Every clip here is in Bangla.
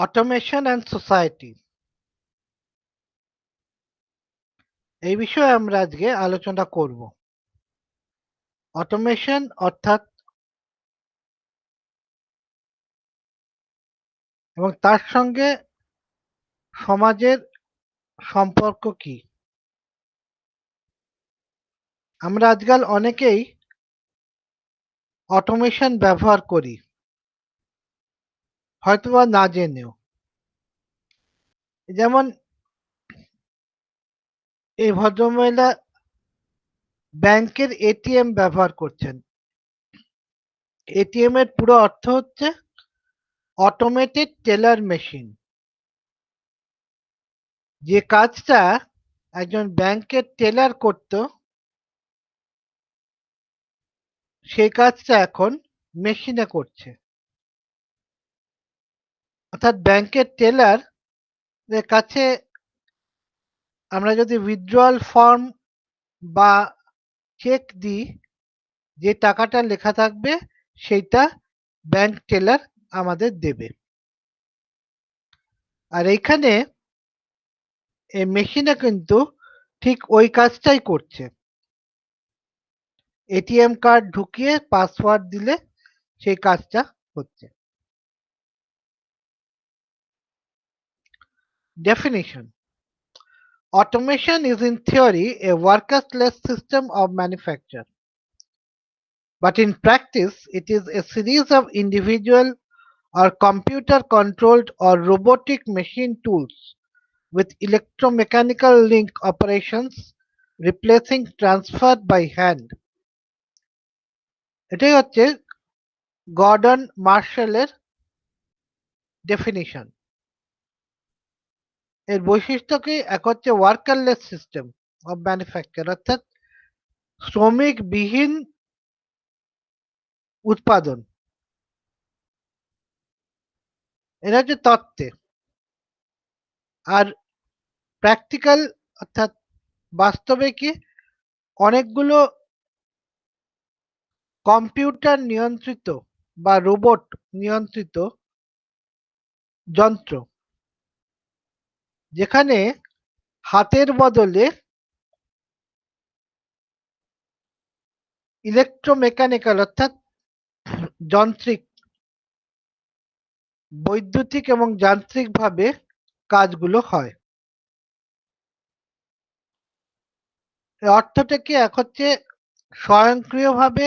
অটোমেশন অ্যান্ড সোসাইটি এই বিষয়ে আমরা আজকে আলোচনা করব। অটোমেশন অর্থাৎ এবং তার সঙ্গে সমাজের সম্পর্ক কি। আমরা আজকাল অনেকেই অটোমেশন ব্যবহার করি, হয়তোবা না জেনেও। যেমন এই ভদ্রমহিলা ব্যাংকের এটিএম ব্যবহার করছেন। এটিএম এর পুরো অর্থ হচ্ছে অটোমেটেড টেলার মেশিন। যে কাজটা একজন ব্যাংকের টেলার করত, সেই কাজটা এখন মেশিনে করছে। অর্থাৎ ব্যাংকের টেলার দের কাছে আমরা যদি উইথড্রয়াল ফর্ম বা চেক দিই, যে টাকাটা লেখা থাকবে সেইটা ব্যাংক টেলার আমাদের দেবে। আর এইখানে এই মেশিনে কিন্তু ঠিক ওই কাজটাই করছে। এটিএম কার্ড ঢুকিয়ে পাসওয়ার্ড দিলে সেই কাজটা হচ্ছে। Definition: Automation is in theory a workerless system of manufacture, but in practice it is a series of individual or computer controlled or robotic machine tools with electromechanical link operations replacing transfer by hand. এটাই হচ্ছে গর্ডন মার্শালের ডেফিনিশন। এর বৈশিষ্ট্য কি? এক হচ্ছে ওয়ার্কারলেস সিস্টেম অফ ম্যানুফ্যাকচার, অর্থাৎ শ্রমিকবিহীন উৎপাদন। এটা হচ্ছে তত্ত্বে। আর প্র্যাকটিক্যাল অর্থাৎ বাস্তবে কি? অনেকগুলো কম্পিউটার নিয়ন্ত্রিত বা রোবট নিয়ন্ত্রিত যন্ত্র, যেখানে হাতের বদলে ইলেকট্রোমেকানিক্যাল অর্থাৎ যান্ত্রিক, বৈদ্যুতিক এবং যান্ত্রিকভাবে কাজগুলো হয়। এর অর্থটা কি? এক হচ্ছে স্বয়ংক্রিয়ভাবে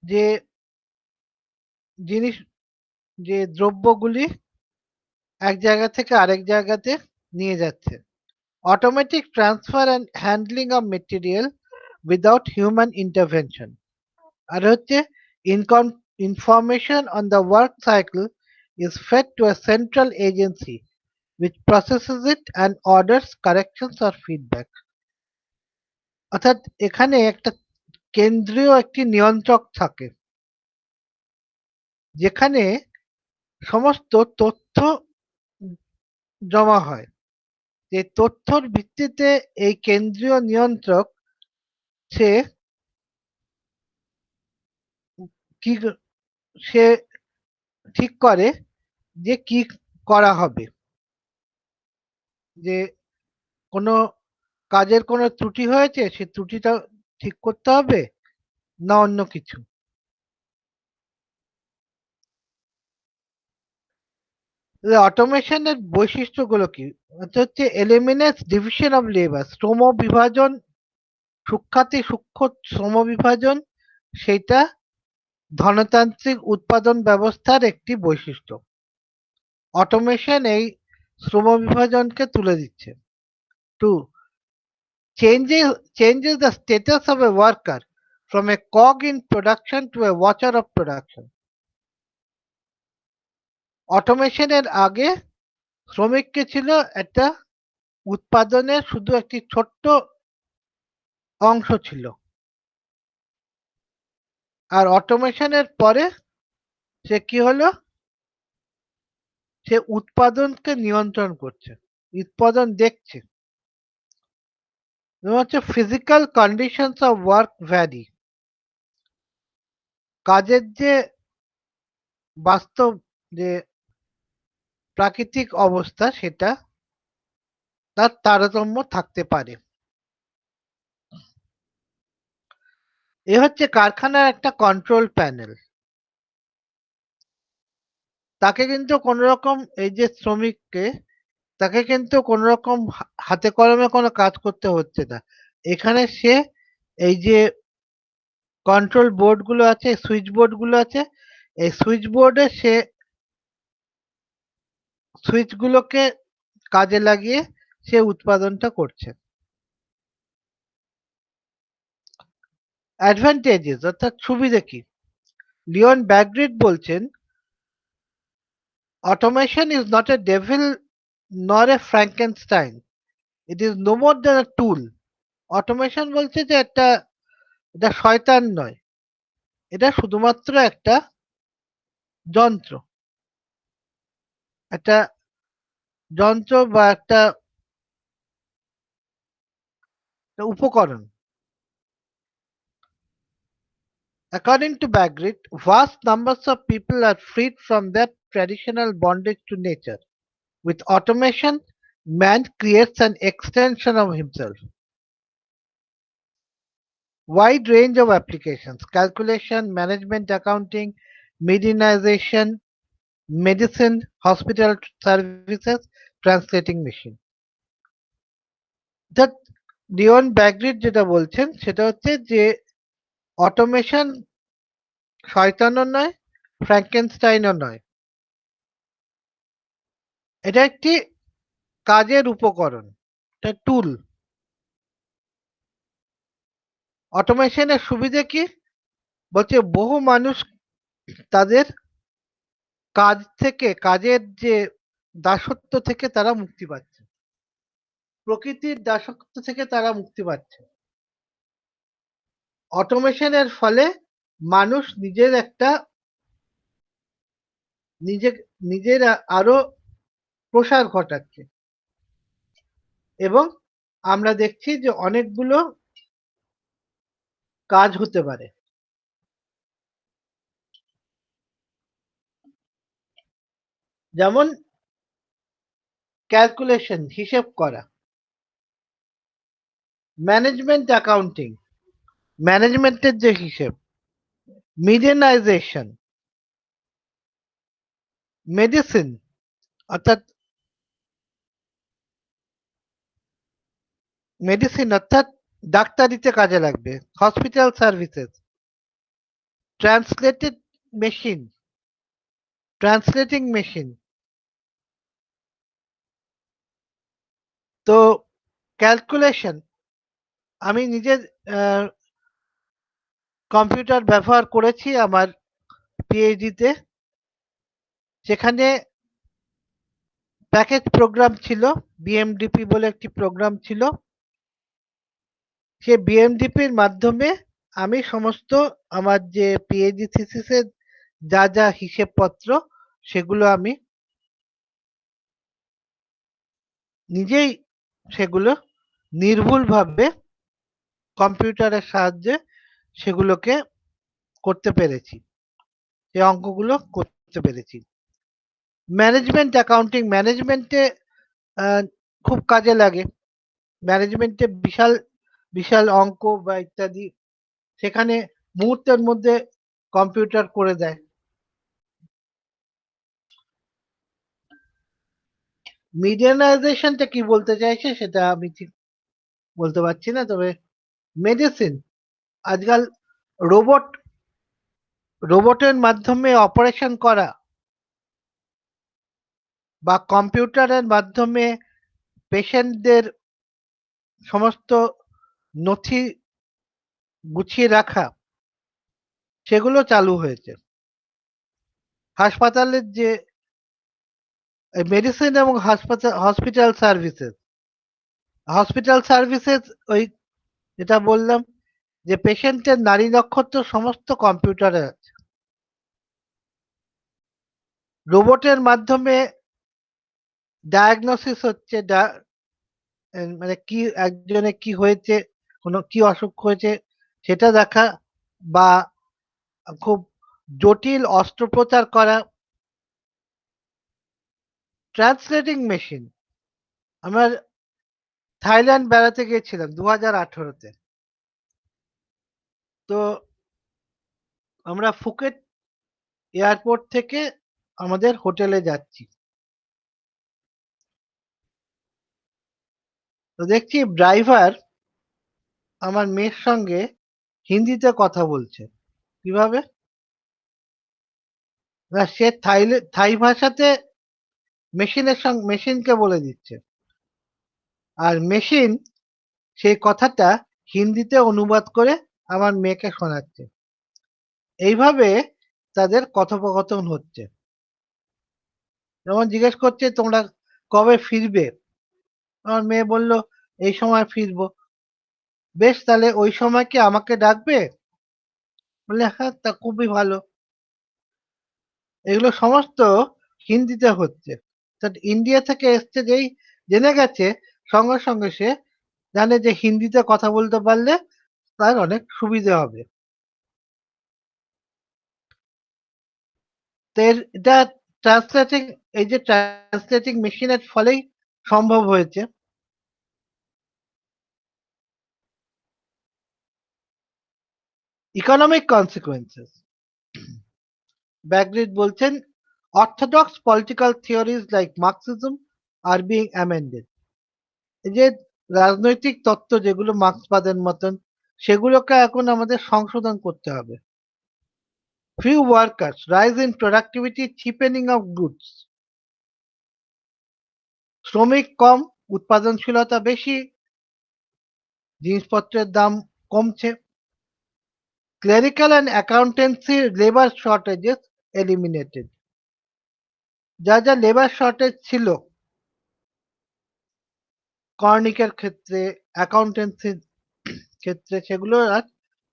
যে জিনিস, যে দ্রব্যগুলি এক জায়গা থেকে আরেক জায়গাতে নিয়ে যাচ্ছে। Automatic transfer and handling of material without human intervention. আর হচ্ছে information on the work cycle is fed to a central agency which processes it and orders corrections or feedback. অর্থাৎ এখানে একটা কেন্দ্রীয় একটি নিয়ন্ত্রক থাকে, যেখানে সমস্ত তথ্য জমা হয়। যে তথ্যর ভিত্তিতে এই কেন্দ্রীয় নিয়ন্ত্রক সে কি সে ঠিক করে যে কি করা হবে, যে কোনো কাজের কোনো ত্রুটি হয়েছে, সেই ত্রুটিটা ঠিক করতে হবে না অন্য কিছু। অটোমেশনের বৈশিষ্ট্যগুলো কি? এটা হচ্ছে এলিমিনেটস ডিভিশন অফ লেবার, শ্রম বিভাজন, সূক্ষ্ম শ্রম বিভাজন, সেইটা ধনতান্ত্রিক উৎপাদন ব্যবস্থার একটি বৈশিষ্ট্য। অটোমেশন এই শ্রম বিভাজনকে তুলে দিচ্ছে। 2. Changes the status of a worker from a cog in production to a watcher of production. অটোমেশনের আগে শ্রমিককে ছিল একটা উৎপাদনের শুধু একটি ছোট্ট অংশ ছিল। আর অটোমেশনের পরে সে কি হলো? সে উৎপাদনকে নিয়ন্ত্রণ করছে, উৎপাদন দেখছে। হচ্ছে physical conditions of work vary, কাজের যে বাস্তব যে প্রাকৃতিক অবস্থা সেটা তার তারতম্য থাকতে পারে। এ হচ্ছে কারখানার একটা কন্ট্রোল প্যানেল। তাকে কিন্তু কোনরকম এই যে শ্রমিককে তাকে কিন্তু কোনরকম হাতে কলমে কোনো কাজ করতে হচ্ছে না। এখানে সে এই যে কন্ট্রোল বোর্ড গুলো আছে, সুইচ বোর্ড গুলো আছে, এই সুইচ বোর্ডে সে সুইচ গুলোকে কাজে লাগিয়ে সে উৎপাদনটা করছে। অ্যাডভান্টেজেস অর্থাৎ সুবিধা কি? লিওন ব্যাগরিড বলছেন, automation is not a devil nor a Frankenstein. It is no more than a tool. Automation বলছে যে এটা শয়তান নয়, এটা শুধুমাত্র একটা যন্ত্র, একটা যন্ত্র বা একটা উপকরণ। According to Bagrit, vast numbers of people are freed from their traditional bondage to nature. With automation, man creates an extension of himself. Wide range of applications: calculation, management, accounting, medianization, medicine, hospital services, translating machine. অর্থাৎ লিওন ব্যাগরিড যেটা বলছেন সেটা হচ্ছে যে অটোমেশন শয়তানও নয়, ফ্র্যাঙ্কেনস্টাইনও নয়। এটা একটি কাজের উপকরণ, এটা টুল। অটোমেশনের সুবিধা কি? বলছে বহু মানুষ তাদের কাজ থেকে, কাজের যে দাসত্ব থেকে তারা মুক্তি পাচ্ছে। প্রকৃতির দাসত্ব থেকে তারা মুক্তি পাচ্ছে। অটোমেশনের ফলে মানুষ নিজের আরো প্রসার ঘটাচ্ছে এবং আমরা দেখছি যে অনেকগুলো কাজ হতে পারে। যেমন ক্যালকুলেশন, হিসেব করা, ম্যানেজমেন্ট অ্যাকাউন্টিং, ম্যানেজমেন্টের যে হিসেব, মিডিয়ানাইজেশন, মেডিসিন অর্থাৎ ডাক্তারিতে কাজে লাগবে, hospital services, translated machine, translating machine. তো ক্যালকুলেশন, আমি নিজে কম্পিউটার ব্যবহার করেছি আমার পিএইচডিতে। সেখানে প্যাকেজ প্রোগ্রাম ছিল, বিএমডিপি বলে একটি প্রোগ্রাম ছিল। সে বিএমডিপির মাধ্যমে আমি সমস্ত আমার যে পিএইচডি থিসিসের যা হিসেবপত্র সেগুলো আমি নিজেই সেগুলো নির্ভুলভাবে কম্পিউটারের সাহায্যে সেগুলোকে করতে পেরেছি। সেই অঙ্কগুলো করতে পেরেছি। ম্যানেজমেন্ট অ্যাকাউন্টিং, ম্যানেজমেন্টে খুব কাজে লাগে। ম্যানেজমেন্টে বিশাল বিশাল অঙ্ক বা ইত্যাদি সেখানে মুহূর্তের মধ্যে কম্পিউটার করে দেয়। মিডিয়ানাইজেশনটা কি বলতে চাইছে সেটা আমি ঠিক বলতে পারছি না, তবে মেডিসিন আজকাল রোবট রোবটের মাধ্যমে অপারেশন করা বা কম্পিউটারের মাধ্যমে পেশেন্টদের সমস্ত নথি গুছিয়ে রাখা সেগুলো চালু হয়েছে। হাসপাতালের যে মেডিসিন এবং হসপিটাল সার্ভিসেস ওই যেটা বললাম যে পেশেন্টের নাড়ি নক্ষত্র সমস্ত কম্পিউটারে আছে। রোবটের মাধ্যমে ডায়াগনোসিস হচ্ছে, মানে কি একজনের কি হয়েছে, কোনো কি অসুখ হয়েছে সেটা দেখা, বা খুব জটিল অস্ত্রোপচার করা ট্রান্সলেটিং মেশিন। আমরা থাইল্যান্ড বেড়াতে গিয়েছিলাম 2018-তে। তো আমরা ফুকেট এয়ারপোর্ট থেকে আমাদের হোটেলে যাচ্ছি। তো দেখছি ড্রাইভার আমার মেয়ের সঙ্গে হিন্দিতে কথা বলছে। কিভাবে? না, সে থাই ভাষাতে মেশিনকে বলে দিচ্ছে। আর মেশিন সেই কথাটা হিন্দিতে অনুবাদ করে আমার মেয়েকে শোনাচ্ছে। এইভাবে তাদের কথোপকথন হচ্ছে। যেমন জিজ্ঞেস করছে তোমরা কবে ফিরবে? আমার মেয়ে বলল এই সময় ফিরবো। বেশ, তাহলে ওই সময় কি আমাকে ডাকবে? বললে হ্যাঁ, তা খুবই ভালো। এগুলো সমস্ত হিন্দিতে হচ্ছে। ইন্ডিয়া থেকে এসছে, যেই জেনে গেছে সঙ্গে সঙ্গে সে জানে যে হিন্দিতে কথা বলতে পারলে তার অনেক সুবিধে হবে। তো এটা ট্রান্সলেটিং এই যে ট্রান্সলেটিং মেশিনের ফলেই সম্ভব হয়েছে। ইকোনমিক কনসিকুয়েন্সেস, ব্যাগরিড বলছেন, orthodox political theories like Marxism are being amended. এই যে রাজনৈতিক তত্ত্ব যেগুলো মার্ক্সবাদের মতন, সেগুলোকে এখন আমাদের সংশোধন করতে হবে। Few workers, rise in productivity, cheapening of goods. শ্রমিক কম, উৎপাদনশীলতা বেশি, জিনিসপত্রের দাম কমছে। Clerical and accountancy labour shortages eliminated. যা যা লেবার শর্টেজ ছিল কর্নিকের ক্ষেত্রে, অ্যাকাউন্টেন্সির ক্ষেত্রে, সেগুলো আর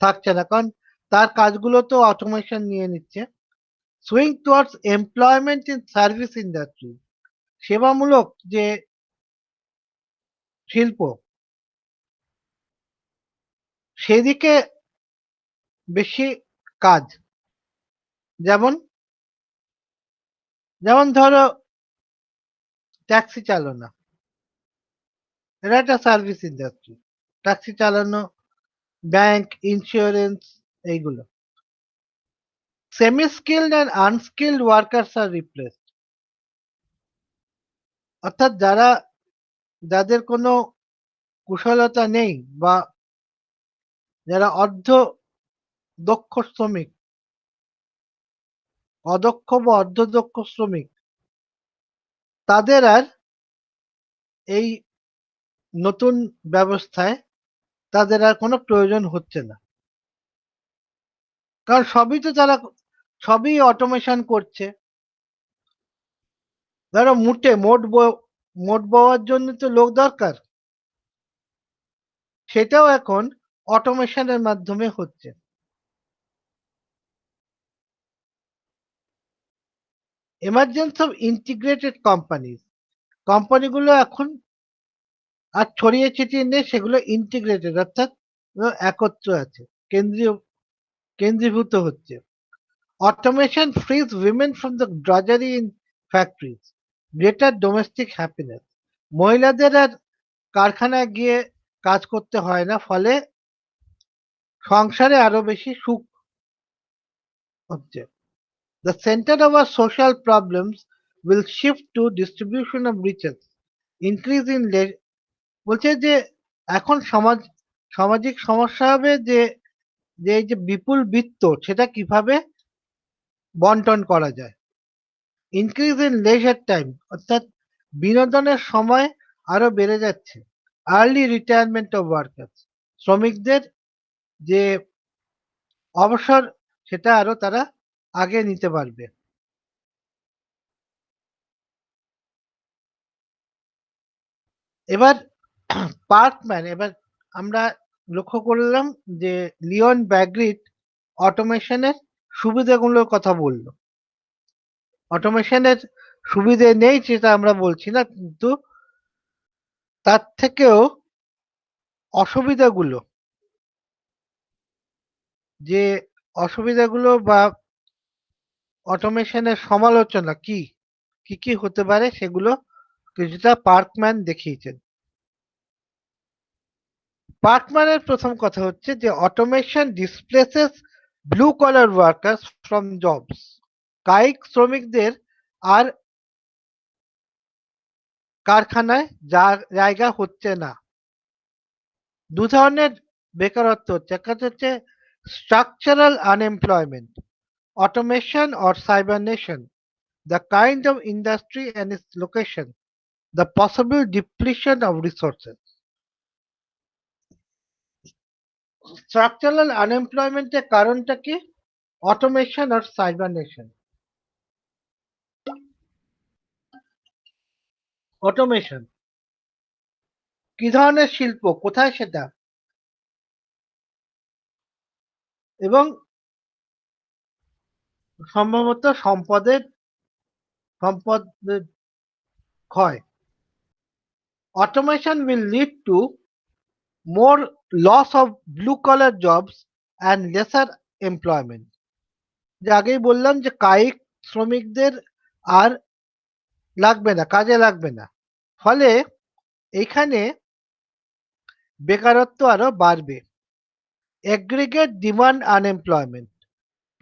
থাকছে না, কারণ তার কাজগুলো তো অটোমেশন নিয়ে নিচ্ছে। Swing towards employment in service industry, সেবামূলক যে শিল্প সেদিকে বেশি কাজ। যেমন যেমন ধরো ট্যাক্সি চালনা, এটা একটা সার্ভিস ইন্ডাস্ট্রি। ট্যাক্সি চালানো, ব্যাংক, ইন্স্যুরেন্স, এইগুলো। Semi skilled and unskilled workers আর রিপ্লেসড। অর্থাৎ যাদের কোনো কুশলতা নেই বা যারা দক্ষ শ্রমিক, অদক্ষ বা অর্ধদক্ষ শ্রমিক, তাদের আর এই নতুন ব্যবস্থায় তাদের আর কোনো প্রয়োজন হচ্ছে না, কারণ সবই অটোমেশন করছে। ধরো মোট বওয়ার জন্য তো লোক দরকার, সেটাও এখন অটোমেশনের মাধ্যমে হচ্ছে। এমার্জেন্স অফ ইন্টিগ্রেটেড কোম্পানিজ, কোম্পানিগুলো এখন আর ছড়িয়ে ছিটিয়ে নেই, সেগুলো ইন্টিগ্রেটেড, অর্থাৎ একত্র আছে, কেন্দ্রীয় কেন্দ্রীভূত হচ্ছে। Automation frees women from the drudgery in factories, greater domestic happiness. মহিলাদের আর কারখানায় গিয়ে কাজ করতে হয় না, ফলে সংসারে আরো বেশি সুখ হচ্ছে। The center of our social problems will shift to distribution of riches, increase in বলছে যে এখন সামাজিক সমস্যা হবে যে যে এই যে বিপুল বিত্ত সেটা কিভাবে বন্টন করা যায়। ইনক্রিজ ইন লেজার টাইম, অর্থাৎ বিনোদনের সময় আরো বেড়ে যাচ্ছে। আর্লি রিটায়ারমেন্ট অফ ওয়ার্কার্স, শ্রমিকদের যে অবসর সেটা আরো তারা আগে নিতে পারবে। এবার এবার আমরা লক্ষ্য করলাম যে লিওন ব্যাগরিট অটোমেশনের সুবিধাগুলোর কথা বলল। অটোমেশনের সুবিধে নেই সেটা আমরা বলছি না, কিন্তু তার থেকেও অসুবিধাগুলো, যে অসুবিধাগুলো বা অটোমেশনের সমালোচনা কি কি কি হতে পারে সেগুলো কিছুটা পার্কম্যান দেখিয়েছেন। পার্কম্যানের প্রথম কথা হচ্ছে যে automation displaces blue collar workers from jobs. কায়িক শ্রমিকদের আর কারখানায় জায়গা হচ্ছে না। দু ধরনের বেকারত্ব হচ্ছে, একটা হচ্ছে structural unemployment, automation or cybernation, the kind of industry and its location, the possible depletion of resources. Structural আনএমপ্লয়মেন্টের কারণটা কি? অটোমেশন আর সাইবারনেশন। অটোমেশন কি ধরনের শিল্প, কোথায় সেটা, এবং সম্ভবত সম্পদের ক্ষয়। Automation will lead to more loss of blue collar jobs and lesser employment. যে আগেই বললাম যে কায়িক শ্রমিকদের আর লাগবে না, কাজে লাগবে না। ফলে এখানে বেকারত্ব আরো বাড়বে। Aggregate demand unemployment.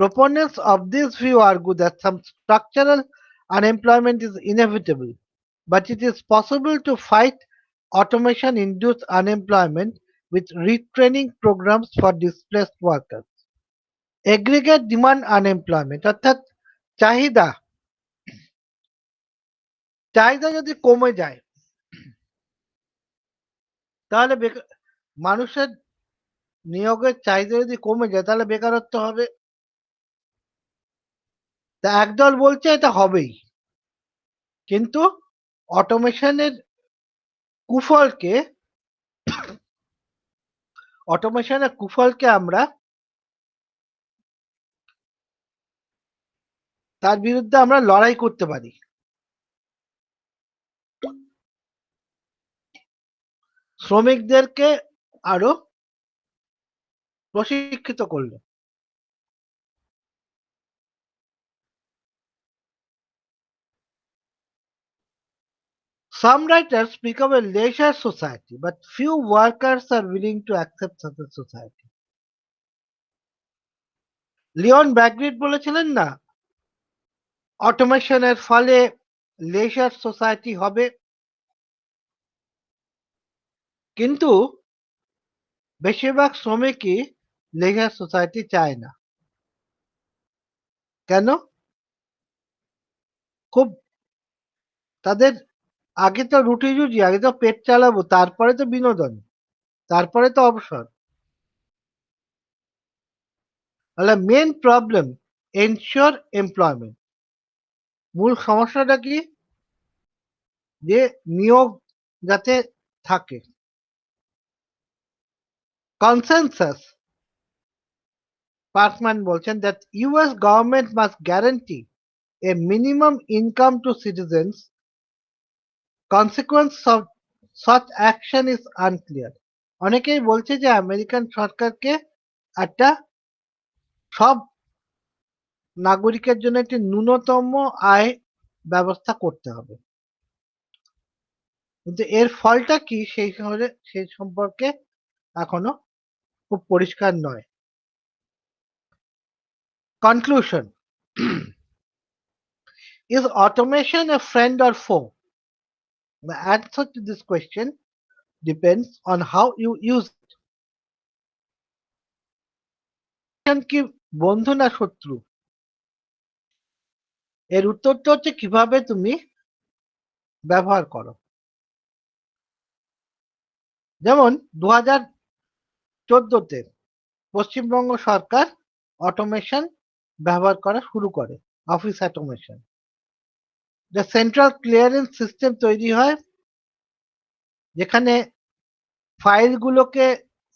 Proponents of this view argue that some structural unemployment is inevitable, but it is possible to fight automation induced unemployment with retraining programs for displaced workers. Aggregate demand unemployment অর্থাৎ চাহিদা চাহিদা যদি কমে যায় তাহলে মানুষের নিয়োগের চাহিদা যদি কমে যায় তাহলে বেকারত্ব হবে। তা একদল বলছে এটা হবেই, কিন্তু অটোমেশনের কুফলকে আমরা তার বিরুদ্ধে আমরা লড়াই করতে পারি। শ্রমিকদেরকে আরো প্রশিক্ষিত করলে। Some writers speak of a leisure society, but few workers are willing to accept such a society. Leon Bagrit বলেছিলেন না, অটোমেশনের ফলে লেজার সোসাইটি হবে, কিন্তু বেশিরভাগ শ্রমিকই লেজার সোসাইটি চায় না। কেন? খুব তাদের আগে তো রুটি রুজি, আগে তো পেট চালাবো, তারপরে তো বিনোদন, তারপরে তো অবসর। তাহলে মেন প্রবলেম এনশিওর এমপ্লয়মেন্ট। মূল সমস্যাটা কি? যে নিয়োগ যাতে থাকে। কনসেনসাস পার্কম্যান বলছেন that US government must guarantee a minimum income to citizens. Consequence of such action is unclear. অনেকেই বলছে যে আমেরিকান সরকারকে একটা সব নাগরিকের জন্য একটি ন্যূনতম আয় ব্যবস্থা করতে হবে, কিন্তু এর ফলটা কি সেই সম্পর্কে এখনো খুব পরিষ্কার নয়। Conclusion, is automation a friend or foe? The answer to this question depends on how you use it. কি বন্ধু না শত্রু, এর উত্তরটা হচ্ছে কিভাবে তুমি ব্যবহার করো। যেমন 2014-তে পশ্চিমবঙ্গ সরকার অটোমেশন ব্যবহার করা শুরু করে, অফিস অটোমেশন। যে সেন্ট্রাল ক্লিয়ারেন্স সিস্টেম তৈরি হয়, যেখানে ফাইলগুলোকে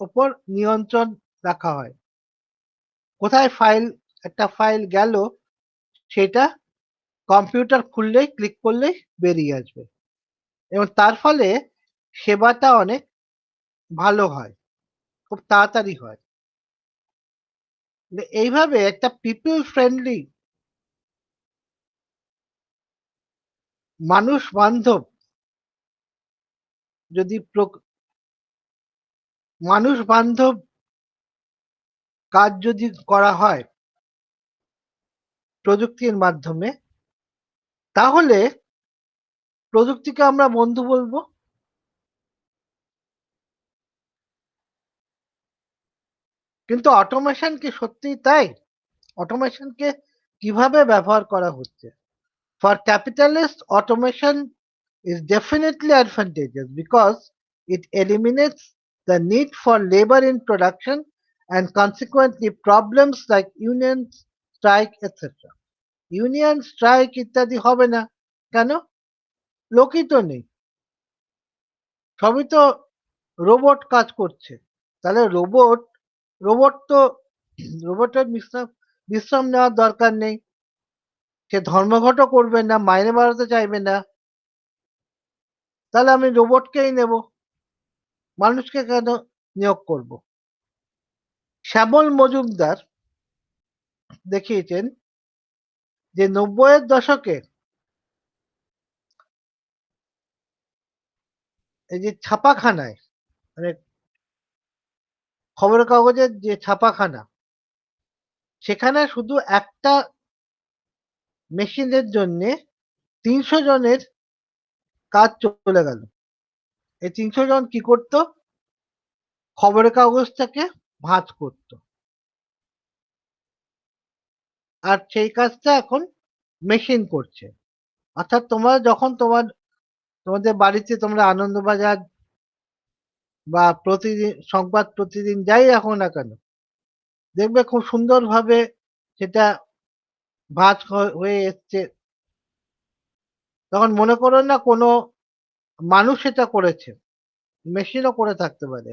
উপর নিয়ন্ত্রণ রাখা হয়। কোথায় একটা ফাইল গেল সেটা কম্পিউটার খুললেই ক্লিক করলেই বেরিয়ে আসবে, এবং তার ফলে সেবাটা অনেক ভালো হয়, খুব তাড়াতাড়ি হয়। এইভাবে একটা পিপল ফ্রেন্ডলি মানুষ বান্ধব যদি মানুষ বান্ধব কাজ যদি করা হয় প্রযুক্তির মাধ্যমে, তাহলে প্রযুক্তিকে আমরা বন্ধু বলবো। কিন্তু অটোমেশন কি সত্যিই তাই? অটোমেশনকে কিভাবে ব্যবহার করা হচ্ছে? For capitalists, automation is definitely advantageous because it eliminates the need for labor in production and consequently problems like union strike etc. Union strike ইত্যাদি হবে না। কেন? লোকই তো নেই, সবই তো রোবট কাজ করছে। তাহলে রোবট তো রোবটের বিশ্রাম নেওয়ার দরকার নেই, সে ধর্মঘটও করবে না, মাইনে বাড়াতে চাইবে না। তাহলে আমি রোবটকেই নেব, মানুষকে কেন নিয়োগ করব? শ্যামল মজুমদার দেখিয়েছেন যে ৯০-এর দশকে এই যে ছাপাখানায়, মানে খবরের কাগজের যে ছাপাখানা, সেখানে শুধু একটা মেশিনের জন্য ৩০০ জনের কাজ চলে গেল। এই ৩০০ জন কি করত? খবরের কাগজটাকে ভাঁজ করত। আর সেই কাজটা এখন মেশিন করছে। অর্থাৎ তোমরা যখন তোমাদের বাড়িতে তোমরা আনন্দবাজার বা প্রতিদিন সংবাদ প্রতিদিন যাই রাখো না কেন, দেখবে খুব সুন্দরভাবে সেটা ভাঁজ হয়ে এসছে। তখন মনে করো না কোনো মানুষ এটা করেছে, মেশিনও করে থাকতে পারে।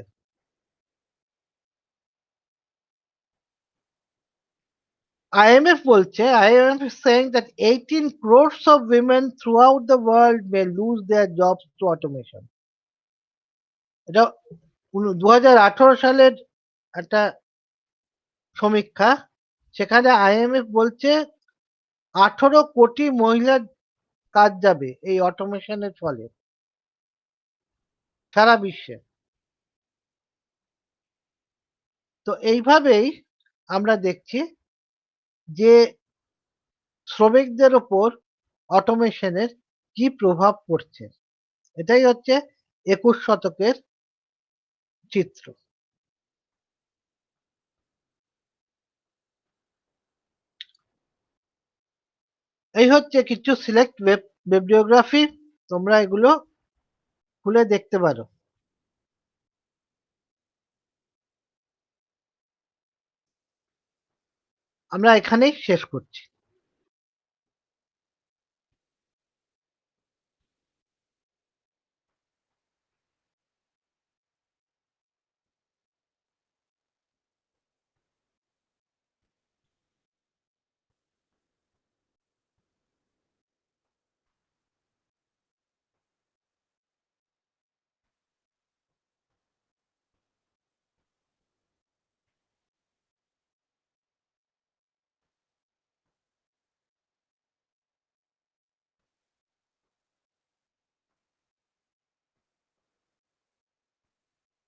IMF বলছে, IMF is saying that 18 crores of women throughout the world may lose their jobs to automation. এটা 2018 সালের একটা সমীক্ষা। সেখানে IMF বলছে 18 কোটি মহিলার কাজ যাবে এই অটোমেশনের ফলে সারা বিশ্বে। তো এইভাবেই আমরা দেখছি যে শ্রমিকদের ওপর অটোমেশনের কি প্রভাব পড়ছে। এটাই হচ্ছে ২১ শতকের চিত্র। এই হচ্ছে কিছু সিলেক্ট বিবলিওগ্রাফি, তোমরা এগুলো খুলে দেখতে পারো। আমরা এখানেই শেষ করছি।